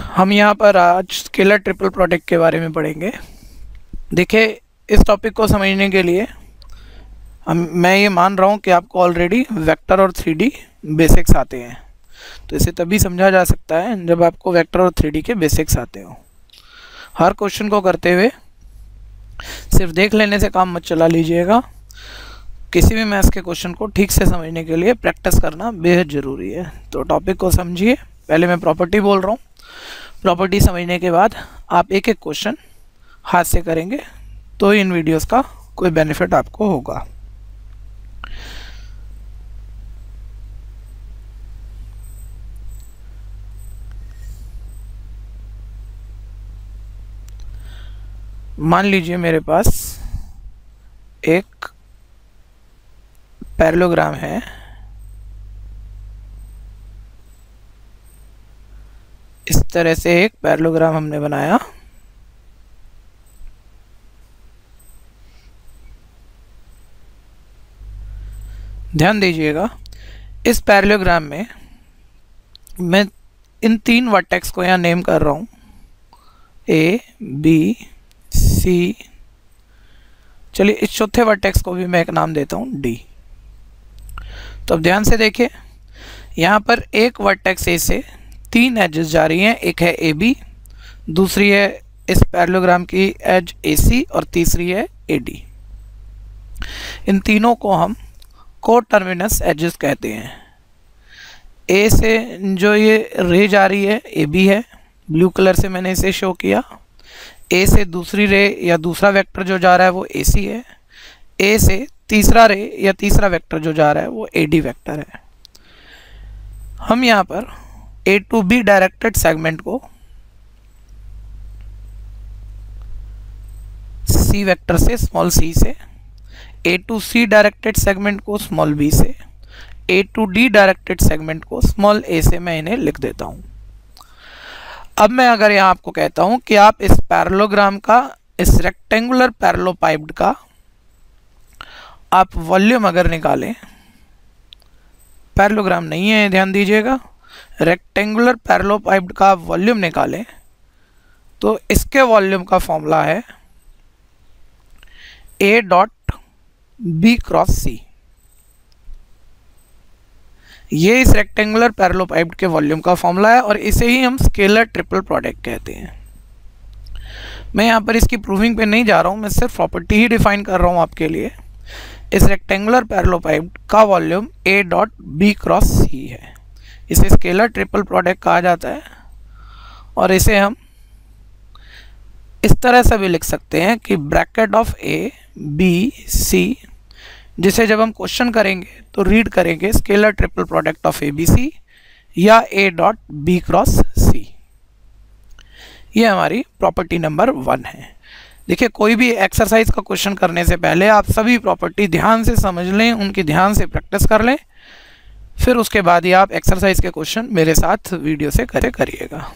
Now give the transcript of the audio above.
हम यहाँ पर आज स्केलर ट्रिपल प्रोडक्ट के बारे में पढ़ेंगे। देखिए, इस टॉपिक को समझने के लिए मैं ये मान रहा हूँ कि आपको ऑलरेडी वेक्टर और 3D बेसिक्स आते हैं। तो इसे तभी समझा जा सकता है जब आपको वेक्टर और 3D के बेसिक्स आते हो। हर क्वेश्चन को करते हुए सिर्फ देख लेने से काम मत चला लीजिएगा। किसी भी मैथ्स के क्वेश्चन को ठीक से समझने के लिए प्रैक्टिस करना बेहद ज़रूरी है। तो टॉपिक को समझिए। पहले मैं प्रॉपर्टी बोल रहा हूँ। प्रॉपर्टी समझने के बाद आप एक एक क्वेश्चन हाथ से करेंगे तो इन वीडियोस का कोई बेनिफिट आपको होगा। मान लीजिए मेरे पास एक पैरेललोग्राम है। इस तरह से एक पैरेललोग्राम हमने बनाया। ध्यान दीजिएगा, इस पैरेललोग्राम में मैं इन तीन वर्टेक्स को यहाँ नेम कर रहा हूँ, ए बी सी। चलिए, इस चौथे वर्टेक्स को भी मैं एक नाम देता हूँ डी। तो अब ध्यान से देखिए, यहाँ पर एक वर्टेक्स ए से तीन एजेस जा रही हैं। एक है ए बी, दूसरी है इस पैरेललोग्राम की एज ए सी और तीसरी है ए डी। इन तीनों को हम कोटर्मिनस एजेस कहते हैं। ए से जो ये रे जा रही है ए बी है, ब्लू कलर से मैंने इसे शो किया। ए से दूसरी रे या दूसरा वेक्टर जो जा रहा है वो ए सी है। ए से तीसरा रे या तीसरा वेक्टर जो जा रहा है वो ए डी वेक्टर है। हम यहाँ पर ए टू बी डायरेक्टेड सेगमेंट को सी वेक्टर से स्मॉल सी से, ए टू सी डायरेक्टेड सेगमेंट को स्मॉल बी से, ए टू डी डायरेक्टेड सेगमेंट को स्मॉल ए से मैं इन्हें लिख देता हूँ। अब मैं अगर यहाँ आपको कहता हूँ कि आप इस पैरेललोग्राम का, इस रेक्टेंगुलर पैरेललोपाइप्ड का आप वॉल्यूम अगर निकालें, पैरेललोग्राम नहीं है, ध्यान दीजिएगा, रेक्टेंगुलर पैरेललोपाइप्ड का आप वॉल्यूम निकालें तो इसके वॉल्यूम का फॉर्मूला है ए डॉट बी क्रॉस सी। ये इस रेक्टेंगुलर पैरेललोपाइप्ड के वॉल्यूम का फॉर्मूला है और इसे ही हम स्केलर ट्रिपल प्रोडक्ट कहते हैं। मैं यहाँ पर इसकी प्रूविंग पे नहीं जा रहा हूँ, मैं सिर्फ प्रॉपर्टी ही डिफाइन कर रहा हूँ आपके लिए। इस रेक्टेंगुलर पैरेललोपाइप्ड का volume A dot B cross C है। इसे स्केलर ट्रिपल प्रोडक्ट कहा जाता है और इसे हम इस तरह से भी लिख सकते हैं कि bracket of A B C, जिसे जब हम क्वेश्चन करेंगे तो रीड करेंगे scalar triple product of A B C या A dot B cross C. ये हमारी प्रॉपर्टी नंबर 1 है। देखिए, कोई भी एक्सरसाइज का क्वेश्चन करने से पहले आप सभी प्रॉपर्टी ध्यान से समझ लें, उनकी ध्यान से प्रैक्टिस कर लें, फिर उसके बाद ही आप एक्सरसाइज के क्वेश्चन मेरे साथ वीडियो से करिएगा।